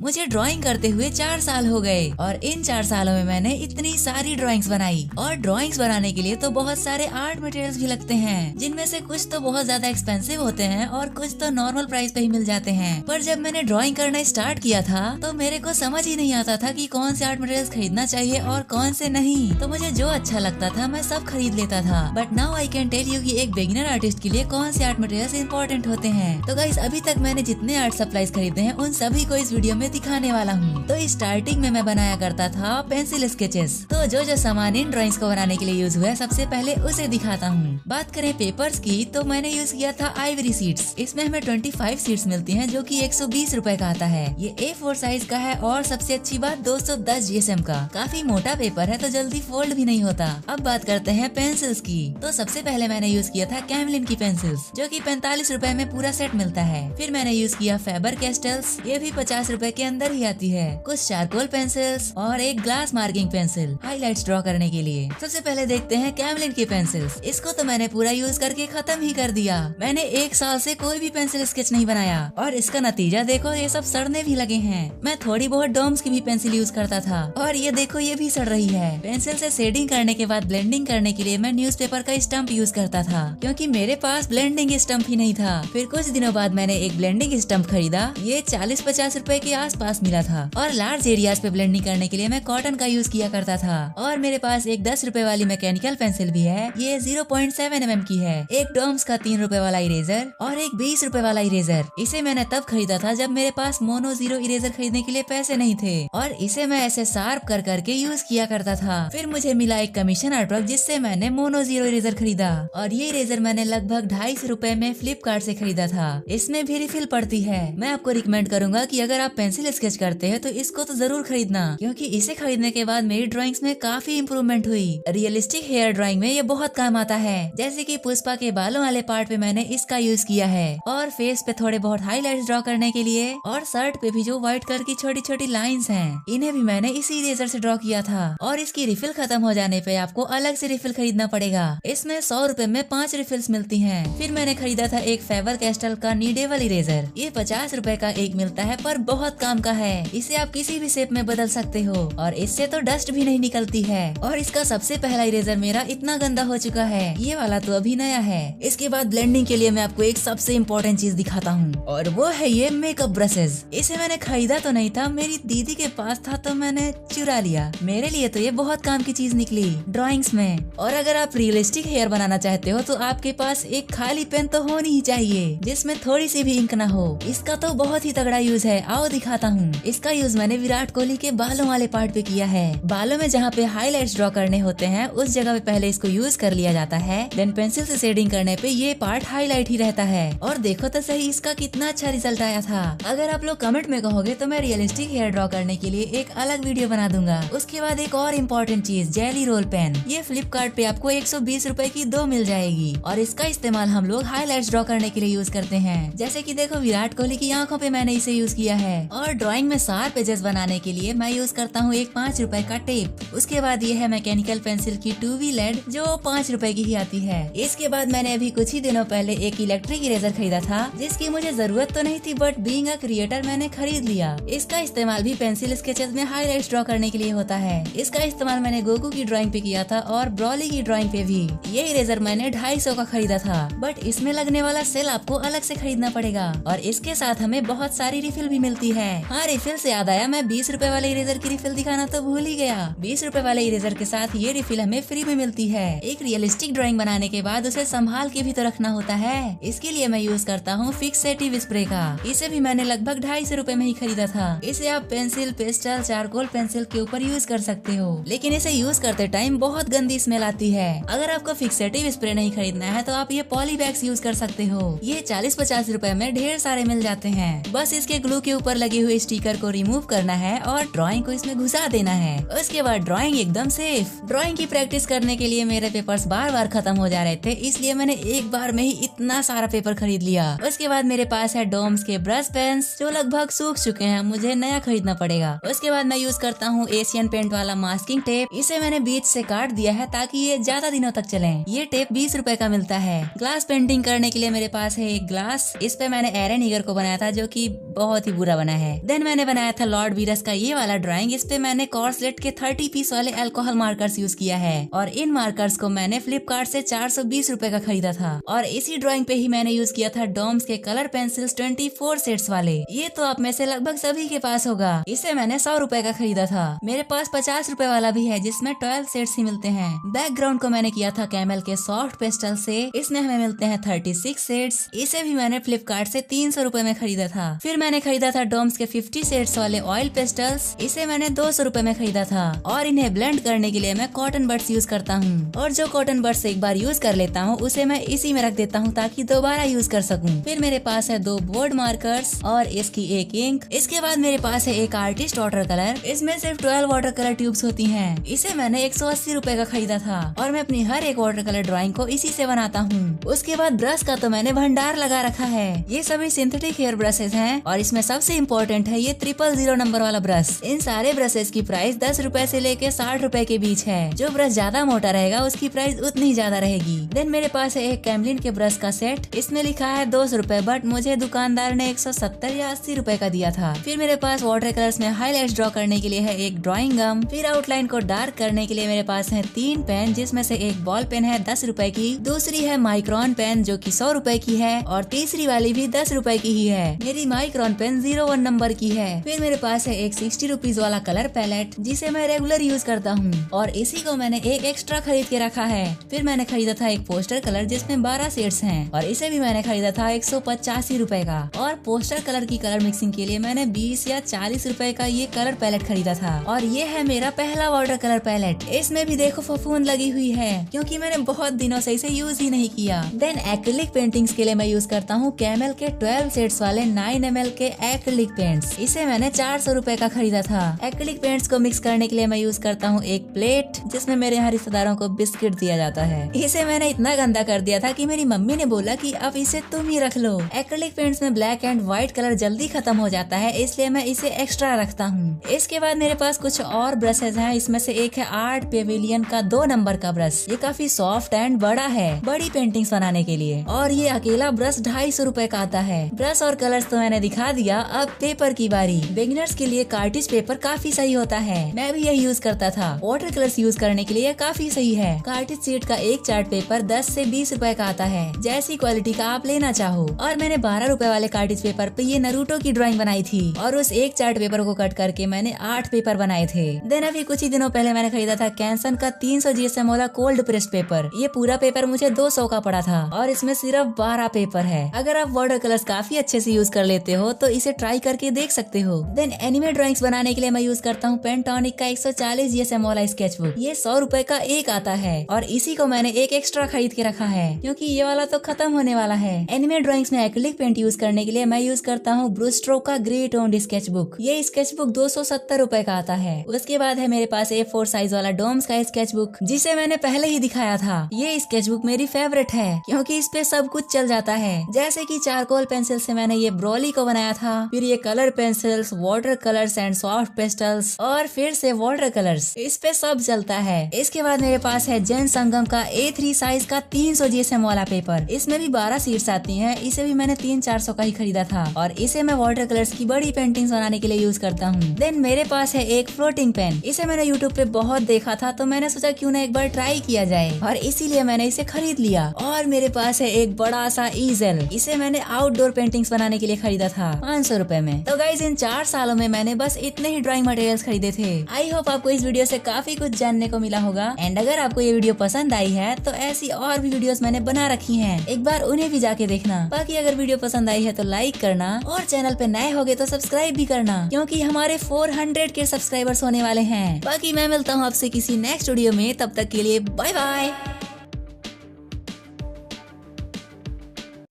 मुझे ड्राइंग करते हुए 4 साल हो गए और इन 4 सालों में मैंने इतनी सारी ड्राइंग्स बनाई। और ड्राइंग्स बनाने के लिए तो बहुत सारे आर्ट मटेरियल्स भी लगते हैं, जिनमें से कुछ तो बहुत ज्यादा एक्सपेंसिव होते हैं और कुछ तो नॉर्मल प्राइस पे ही मिल जाते हैं। पर जब मैंने ड्राइंग करना स्टार्ट किया था तो मेरे को समझ ही नहीं आता था कि कौन से आर्ट मटेरियल्स खरीदना चाहिए और कौन से नहीं। तो मुझे जो अच्छा लगता था मैं सब खरीद लेता था। But now I can tell you कि एक बिगिनर आर्टिस्ट के लिए कौन से आर्ट मटेरियल्स इंपॉर्टेंट होते हैं। तो गाइस, अभी तक मैंने जितने आर्ट सप्लाईज खरीदे हैं उन सभी को इस वीडियो में दिखाने वाला हूँ। तो स्टार्टिंग में मैं बनाया करता था पेंसिल स्केचेस। तो जो सामान इन ड्राइंग्स को बनाने के लिए यूज हुआ है सबसे पहले उसे दिखाता हूँ। बात करें पेपर्स की तो मैंने यूज किया था आइवरी शीट्स। इसमें हमें 25 शीट्स मिलती हैं, जो कि 120 रुपए का आता है। ये A4 साइज का है और सबसे अच्छी बात 210 GSM का। काफी मोटा पेपर है तो जल्दी फोल्ड भी नहीं होता। अब बात करते हैं पेंसिल्स की। तो सबसे पहले मैंने यूज किया था कैमलिन की पेंसिल्स, जो कि 45 रुपए में पूरा सेट मिलता है। फिर मैंने यूज किया फेबर कैस्टल्स, ये भी 50 रुपए के अंदर ही आती है। कुछ चारकोल पेंसिल्स और एक glass marking pencil highlights draw करने के लिए। सबसे पहले देखते हैं कैमलिन की पेंसिल्स। इसको तो मैंने पूरा यूज करके खत्म ही कर दिया। मैंने 1 साल से कोई भी पेंसिल स्केच नहीं बनाया और इसका नतीजा देखो, ये सब सड़ने भी लगे हैं। मैं थोड़ी बहुत डोम्स की भी पेंसिल यूज करता था और ये देखो ये भी सड़ रही है। पेंसिल से शेडिंग करने के बाद ब्लेंडिंग करने के लिए मैं न्यूज़पेपर का स्टम्प यूज करता था, क्योंकि मेरे पास ब्लेंडिंग स्टम्प ही नहीं था। फिर कुछ दिनों बाद मैंने एक ब्लेंडिंग स्टम्प खरीदा। ये 40-50 रुपए के आसपास मिला था और लार्ज एरियाज पे ब्लेंडिंग करने के लिए मैं कॉटन का यूज किया करता था। और मेरे पास एक 10 रुपए वाली मैकेनिकल पेंसिल भी है। ये 0.7 mm की है। एक डोम्स का 3 रुपए वाला इरेजर और एक 20 रुपए वाला इरेजर। इसे मैंने तब खरीदा था जब मेरे पास मोनो जीरो इरेजर खरीदने के लिए पैसे नहीं थे और इसे मैं ऐसे शार्प कर करके यूज किया करता था। फिर मुझे मिला एक कमीशन आर्टवर्क, जिससे मैंने मोनो जीरो इरेजर खरीदा और ये इरेजर मैंने लगभग 250 रुपए में फ्लिपकार्ट से खरीदा था। इसमें भी रिफिल पड़ती है। मैं आपको रिकमेंड करूंगा कि अगर आप पेंसिल स्केच करते हैं तो इसको तो जरूर खरीदना, क्योंकि इसे खरीदने के बाद मेरी ड्राइंग्स में काफी इम्प्रूवमेंट हुई। रियलिस्टिक हेयर ड्राइंग में ये बहुत काम आता है, जैसे कि पुष्पा के बालों वाले पार्ट पे मैंने इसका यूज किया है और फेस पे थोड़े बहुत हाईलाइट्स ड्रॉ करने के लिए और शर्ट पे भी जो व्हाइट कलर की छोटी छोटी लाइंस हैं, इन्हें भी मैंने इसी इरेजर से ड्रॉ किया था। और इसकी रिफिल खत्म हो जाने पे आपको अलग से रिफिल खरीदना पड़ेगा। इसमें 100 रुपए में 5 रिफिल्स मिलती हैं। फिर मैंने खरीदा था एक फेबर कैस्टल का नीडेबल इरेजर। ये 50 रुपए का एक मिलता है, पर बहुत काम का है। इसे आप किसी भी शेप में बदल सकते हो और इससे तो डस्ट भी नहीं निकलती है। और इसका सबसे पहला इरेजर मेरा इतना गंदा हो चुका है, ये वाला तो अभी नया है। इसके बाद ब्लेंडिंग के लिए मैं आपको एक सबसे इम्पोर्टेंट चीज दिखाता हूँ और वो है ये मेकअप ब्रशेस। इसे मैंने खरीदा तो नहीं था, मेरी दीदी के पास था तो मैंने चुरा लिया। मेरे लिए तो ये बहुत काम की चीज निकली ड्राइंग्स में। और अगर आप रियलिस्टिक हेयर बनाना चाहते हो तो आपके पास एक खाली पेन तो होनी ही चाहिए, जिसमें थोड़ी सी भी इंक ना हो। इसका तो बहुत ही तगड़ा यूज है, आओ दिखाता हूँ। इसका यूज मैंने विराट कोहली के बालों वाले पार्ट पे किया है। बालों में जहाँ पे हाईलाइट्स ड्रॉ करने होते हैं उस जगह पे पहले इसको यूज कर लिया जाता है, देन पेंसिल से शेडिंग करने पे ये पार्ट हाईलाइट ही रहता है। और देखो तो सही इसका कितना अच्छा रिजल्ट आया था। अगर आप लोग कमेंट में कहोगे तो मैं रियलिस्टिक हेयर ड्रॉ करने के लिए एक अलग वीडियो बना दूंगा। उसके बाद एक और इम्पोर्टेंट चीज, जेली रोल पेन। ये फ्लिपकार्ट पे आपको 120 रुपए की 2 मिल जाएगी और इसका इस्तेमाल हम लोग हाईलाइट्स ड्रॉ करने के लिए यूज करते हैं। जैसे कि देखो विराट कोहली की आंखों पे मैंने इसे यूज किया है। और ड्राइंग में शार्प एजेस बनाने के लिए मैं यूज करता हूँ एक 5 रुपए का टेप। उसके बाद ये है मैकेनिकल पेंसिल की 2V लेड, जो 5 रुपए की ही आती है। इसके बाद मैंने अभी कुछ ही दिनों पहले एक इलेक्ट्रिक इरेजर खरीदा था, जिसकी मुझे जरूरत तो नहीं थी, बट बीइंग अ क्रिएटर मैंने खरीद लिया। इसका इस्तेमाल भी पेंसिल स्केचेस में हाईलाइट्स ड्रॉ करने के लिए होता है। इसका इस्तेमाल मैंने गोकू की ड्राइंग पे किया था और ब्रॉली की ड्राइंग पे भी। ये इरेजर मैंने 250 का खरीदा था, बट इसमें लगने वाला सेल आपको अलग से खरीदना पड़ेगा और इसके साथ हमें बहुत सारी रिफिल भी मिलती है। हाँ, रिफिल से याद आया, मैं 20 रुपए वाले इरेजर की रिफिल दिखाना तो भूल ही गया। 20 रुपए वाले इरेजर के साथ ये रिफिल हमें फ्री में मिलती है। एक रियलिस्टिक ड्राइंग बनाने के बाद उसे संभाल के भी तो रखना होता है। इसके लिए मैं यूज करता हूँ फिक्सेटिव स्प्रे का। इसे भी मैंने लगभग 250 रुपए में ही खरीदा था। इसे आप पेंसिल, पेस्टल, चारकोल पेंसिल के ऊपर यूज कर सकते हो, लेकिन इसे यूज करते टाइम बहुत गंदी स्मेल आती है। अगर आपको फिक्सेटिव स्प्रे नहीं खरीदना है तो आप ये पॉलीबैग्स यूज कर सकते हो। ये 40-50 रुपए में ढेर सारे मिल जाते हैं। बस इसके ग्लू के ऊपर लगे हुए स्टिकर को रिमूव करना है और ड्राइंग को इसमें घुसा देना है। उसके बाद ड्राइंग एकदम सेफ। ड्राइंग की प्रैक्टिस करने के लिए मेरे पेपर्स बार बार खत्म हो जा रहे थे, इसलिए मैंने एक बार में ही इतना सारा पेपर खरीद लिया। उसके बाद मेरे पास है डोम्स के ब्रश पेन्स, जो लगभग सूख चुके हैं, मुझे नया खरीदना पड़ेगा। उसके बाद मैं यूज करता हूँ एशियन पेंट वाला मास्किंग टेप। इसे मैंने बीच से काट दिया है ताकि ये ज्यादा दिनों तक चले। ये टेप 20 रुपए का मिलता है। ग्लास पेंटिंग करने के लिए मेरे पास है एक ग्लास। इस पे मैंने एरन ईगर को बनाया था, जो कि बहुत ही बुरा बना है। देन मैंने बनाया था लॉर्ड वीरस का ये वाला ड्राइंग। इस पे मैंने कॉर्सलेट के 30 पीस वाले अल्कोहल मार्कर्स यूज किया है और इन मार्कर्स को मैंने फ्लिपकार्ट से 420 रुपए का खरीदा था। और इसी ड्राइंग पे ही मैंने यूज किया था डॉम्स के कलर पेंसिल्स 24 सेट्स वाले। ये तो आप में से लगभग सभी के पास होगा। इसे मैंने 100 रुपए का खरीदा था। मेरे पास 50 रुपए वाला भी है जिसमें 12 सेट्स ही मिलते हैं। बैकग्राउंड को मैंने किया था कैमल के सॉफ्ट पेस्टल से। इसमें हमें मिलते हैं 36 सेट्स। इसे भी मैंने फ्लिपकार्ट से 300 रुपए में खरीदा था। फिर मैंने खरीदा था डॉम्स के 50 सेट्स वाले ऑयल पेस्टल्स। इसे मैंने 200 रुपए में खरीदा था। और इन्हें ब्लेंड करने के लिए मैं कॉटन बड्स यूज करता हूँ और जो कॉटन बड्स एक बार यूज कर लेता हूँ उसे मैं इसी में रख देता हूँ ताकि दोबारा यूज कर सकूँ। फिर मेरे पास है 2 बोर्ड मार्कर्स और इसकी एक इंक। इसके बाद मेरे पास है एक आर्टिस्ट वाटर कलर। इसमें सिर्फ 12 वाटर कलर ट्यूब्स होती हैं। इसे मैंने 180 रुपए का खरीदा था और मैं अपनी हर एक वाटर कलर ड्राइंग को इसी से बनाता हूँ। उसके बाद ब्रश का तो मैंने भंडार लगा रखा है। ये सभी सिंथेटिक हेयर ब्रशेज हैं और इसमें सबसे इम्पोर्टेंट है ये 000 नंबर वाला ब्रश। इन सारे ब्रशेज की प्राइस 10 रुपए से लेके 60 रुपए के बीच है। जो ब्रश ज्यादा मोटा रहेगा उसकी प्राइस उतनी ज्यादा रहेगी। देन मेरे पास है एक कैमलिन के ब्रश का सेट। इसमें लिखा है 200 रुपए बट मुझे दुकानदार ने 170 या 80 रुपए का दिया था। फिर मेरे पास वाटर कलर्स में हाईलाइट्स ड्रॉ करने के लिए है एक ड्राइंग गम। फिर आउटलाइन को डार्क करने के लिए मेरे पास है 3 पेन जिसमें से एक बॉल पेन है 10 रुपए की, दूसरी है माइक्रॉन पेन जो कि 100 रुपए की है और तीसरी वाली भी 10 रुपए की ही है। मेरी माइक्रॉन पेन 01 नंबर की है। फिर मेरे पास है एक 60 रुपीज वाला कलर पैलेट जिसे मैं रेगुलर यूज करता हूँ और इसी को मैंने एक एक्स्ट्रा खरीद के रखा है। फिर मैंने खरीदा था एक पोस्टर कलर जिसमें 12 शेड्स हैं और इसे भी मैंने खरीदा था 185 रुपए का। और पोस्टर कलर की कलर मिक्सिंग के लिए मैंने 20 या 40 रुपए का ये कलर पैलेट खरीदा था और ये है मेरा पहला वाटर कलर पैलेट। इसमें भी देखो फफूंद लगी हुई है क्योंकि मैंने बहुत दिनों से इसे यूज ही नहीं किया। देन एक्रिलिक पेंटिंग्स के लिए मैं यूज करता हूँ कैमल के 12 शेड्स वाले 9 ml के एक्रिलिक पेंट्स। इसे मैंने 400 रुपए का खरीदा था। एक्रिलिक पेंट्स को मिक्स करने के लिए मैं यूज करता हूँ एक प्लेट जिसमें मेरे यहाँ रिश्तेदारों को बिस्किट दिया जाता है। इसे मैंने इतना गंदा कर दिया था कि मेरी मम्मी ने बोला कि अब इसे तुम ही रख लो। एक्रिलिक पेंट्स में ब्लैक एंड व्हाइट कलर जल्दी खत्म हो जाता है इसलिए मैं इसे एक्स्ट्रा रखता हूँ। इसके बाद मेरे पास कुछ और ब्रशेज हैं। इसमें से एक है आर्ट पेविलियन का 2 नंबर का ब्रश। ये काफी सॉफ्ट एंड बड़ा है बड़ी पेंटिंग्स बनाने के लिए और ये अकेला ब्रश 250 रुपए का आता है। ब्रश और कलर्स तो मैंने दिखा दिया। अब पेपर की बारी। बिगिनर्स के लिए कार्टिज पेपर काफी सही होता है। मैं भी यही यूज करता था। वाटर कलर्स यूज करने के लिए काफी सही है। कार्टिज शीट का एक चार्ट पेपर 10 से 20 रुपए का आता है जैसी क्वालिटी का आप लेना चाहो। और मैंने 12 रुपए वाले कार्टिज पेपर पे ये नरूटो की ड्राइंग बनाई थी और उस एक चार्ट पेपर को कट करके मैंने 8 पेपर बनाए थे। देन अभी कुछ ही दिनों पहले मैंने खरीदा था कैंसन का 300 GSM वाला कोल्ड प्रेस्ड पेपर। ये पूरा पेपर मुझे 200 का पड़ा था और इसमें सिर्फ 12 पेपर है। अगर आप वाटर कलर्स काफी अच्छे से यूज कर लेते हो तो इसे ट्राई करके देख सकते हो। देन एनिमे ड्राइंग्स बनाने के लिए मैं यूज करता हूँ पेंटोनिक का 140 GSM वाला स्केच बुक। ये 100 रुपए का एक आता है और इसी को मैंने एक एक्स्ट्रा खरीद के रखा है क्योंकि ये वाला तो खत्म होने वाला है। एनिमे ड्राइंग्स में एक्रिलिक पेंट यूज करने के लिए मैं यूज करता हूँ ब्रूस्ट्रो का ग्रे टोन्ड स्केच बुक। ये स्केच बुक 270 रुपए का आता है। उसके बाद है मेरे पास A4 साइज वाला डोम्स का स्केच बुक जिसे मैंने पहले ही दिखाया था। ये स्केच बुक मेरी फेवरेट है क्योंकि इस पे सब कुछ चल जाता है। जैसे कि चारकोल पेंसिल से मैंने ये ब्रोली को बनाया था, फिर ये colour pencils, water colours and soft pastels और फिर से वाटर कलर्स, इस पे सब चलता है। इसके बाद मेरे पास है जैन संगम का A3 साइज का 300 GSM वाला पेपर। इसमें भी 12 शीट्स आती हैं। इसे भी मैंने 300-400 का ही खरीदा था और इसे मैं वाटर कलर्स की बड़ी पेंटिंग्स बनाने के लिए यूज करता हूँ। देन मेरे पास है एक फ्लोटिंग पेन। इसे मैंने यूट्यूब पे बहुत देखा था तो मैंने सोचा क्यों ना एक बार ट्राई किया जाए और इसीलिए मैंने इसे खरीद लिया। और मेरे पास है एक बड़ा सा ईजेल। इसे मैंने आउटडोर पेंटिंग्स बनाने के लिए खरीदा था 500 रुपए में। तो गाइज इन 4 सालों में मैंने बस इतने ही ड्राइंग मटेरियल्स खरीदे थे। आई होप आपको इस वीडियो से काफी कुछ जानने को मिला होगा। एंड अगर आपको ये वीडियो पसंद आई है तो ऐसी और भी वीडियोस मैंने बना रखी हैं, एक बार उन्हें भी जाके देखना। बाकी अगर वीडियो पसंद आई है तो लाइक करना और चैनल पे नए होगे तो सब्सक्राइब भी करना क्योंकि हमारे 400 के सब्सक्राइबर्स होने वाले हैं। बाकी मैं मिलता हूँ आपसे किसी नेक्स्ट वीडियो में, तब तक के लिए बाय बाय।